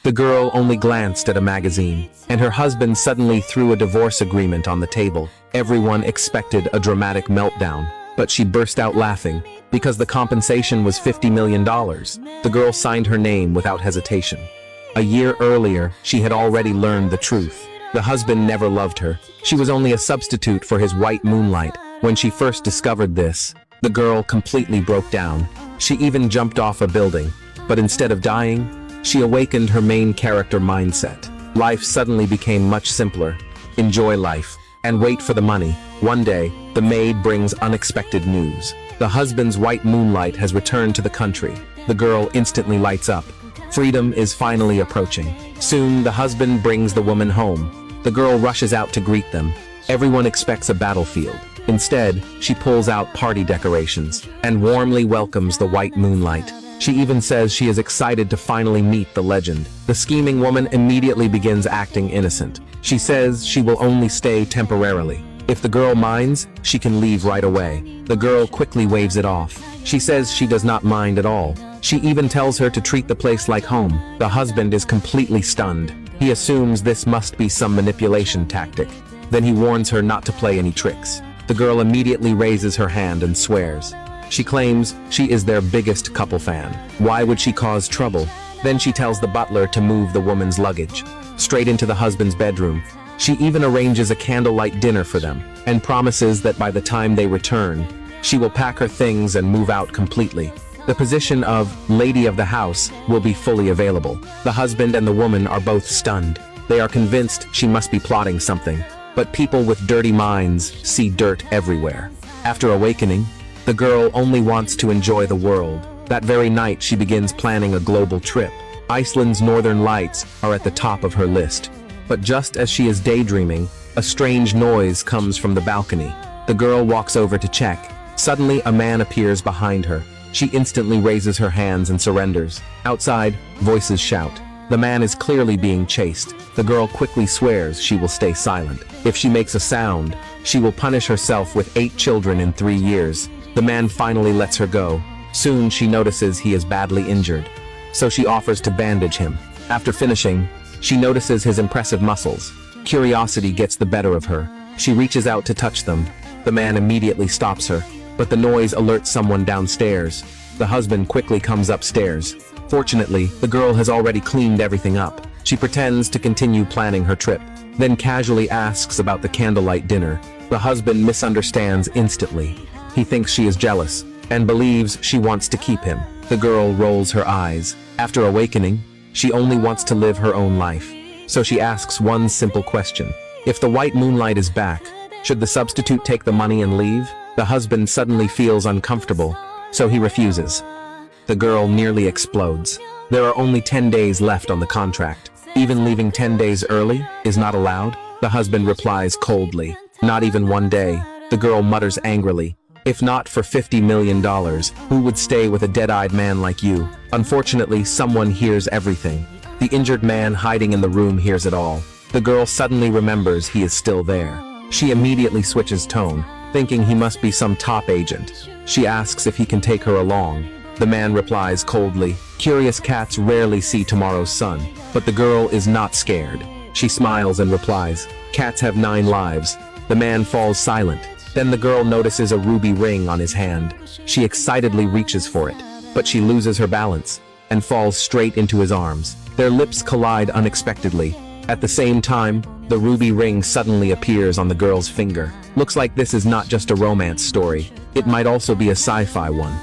The girl only glanced at a magazine, and her husband suddenly threw a divorce agreement on the table. Everyone expected a dramatic meltdown, but she burst out laughing, because the compensation was $50 million. The girl signed her name without hesitation. A year earlier, she had already learned the truth. The husband never loved her. She was only a substitute for his white moonlight. When she first discovered this, the girl completely broke down. She even jumped off a building, but instead of dying, she awakened her main character mindset. Life suddenly became much simpler. Enjoy life, and wait for the money. One day, the maid brings unexpected news. The husband's white moonlight has returned to the country. The girl instantly lights up. Freedom is finally approaching. Soon, the husband brings the woman home. The girl rushes out to greet them. Everyone expects a battlefield. Instead, she pulls out party decorations and warmly welcomes the white moonlight. She even says she is excited to finally meet the legend. The scheming woman immediately begins acting innocent. She says she will only stay temporarily. If the girl minds, she can leave right away. The girl quickly waves it off. She says she does not mind at all. She even tells her to treat the place like home. The husband is completely stunned. He assumes this must be some manipulation tactic. Then he warns her not to play any tricks. The girl immediately raises her hand and swears. She claims she is their biggest couple fan. Why would she cause trouble? Then she tells the butler to move the woman's luggage straight into the husband's bedroom. She even arranges a candlelight dinner for them and promises that by the time they return, she will pack her things and move out completely. The position of lady of the house will be fully available. The husband and the woman are both stunned. They are convinced she must be plotting something, but people with dirty minds see dirt everywhere. After awakening, the girl only wants to enjoy the world. That very night, she begins planning a global trip. Iceland's northern lights are at the top of her list. But just as she is daydreaming, a strange noise comes from the balcony. The girl walks over to check. Suddenly, a man appears behind her. She instantly raises her hands and surrenders. Outside, voices shout. The man is clearly being chased. The girl quickly swears she will stay silent. If she makes a sound, she will punish herself with 8 children in 3 years. The man finally lets her go. Soon she notices he is badly injured, so she offers to bandage him. After finishing, she notices his impressive muscles. Curiosity gets the better of her. She reaches out to touch them. The man immediately stops her, but the noise alerts someone downstairs. The husband quickly comes upstairs. Fortunately, the girl has already cleaned everything up. She pretends to continue planning her trip, then casually asks about the candlelight dinner. The husband misunderstands instantly. He thinks she is jealous and believes she wants to keep him. The girl rolls her eyes. After awakening, she only wants to live her own life. So she asks one simple question. If the white moonlight is back, should the substitute take the money and leave? The husband suddenly feels uncomfortable, so he refuses. The girl nearly explodes. There are only 10 days left on the contract. Even leaving 10 days early is not allowed? The husband replies coldly. Not even 1 day. The girl mutters angrily. If not for $50 million, who would stay with a dead-eyed man like you? Unfortunately, someone hears everything. The injured man hiding in the room hears it all. The girl suddenly remembers he is still there. She immediately switches tone, thinking he must be some top agent. She asks if he can take her along. The man replies coldly, "Curious cats rarely see tomorrow's sun." But the girl is not scared. She smiles and replies, "Cats have 9 lives." The man falls silent. Then the girl notices a ruby ring on his hand. She excitedly reaches for it, but she loses her balance and falls straight into his arms. Their lips collide unexpectedly. At the same time, the ruby ring suddenly appears on the girl's finger. Looks like this is not just a romance story. It might also be a sci-fi one.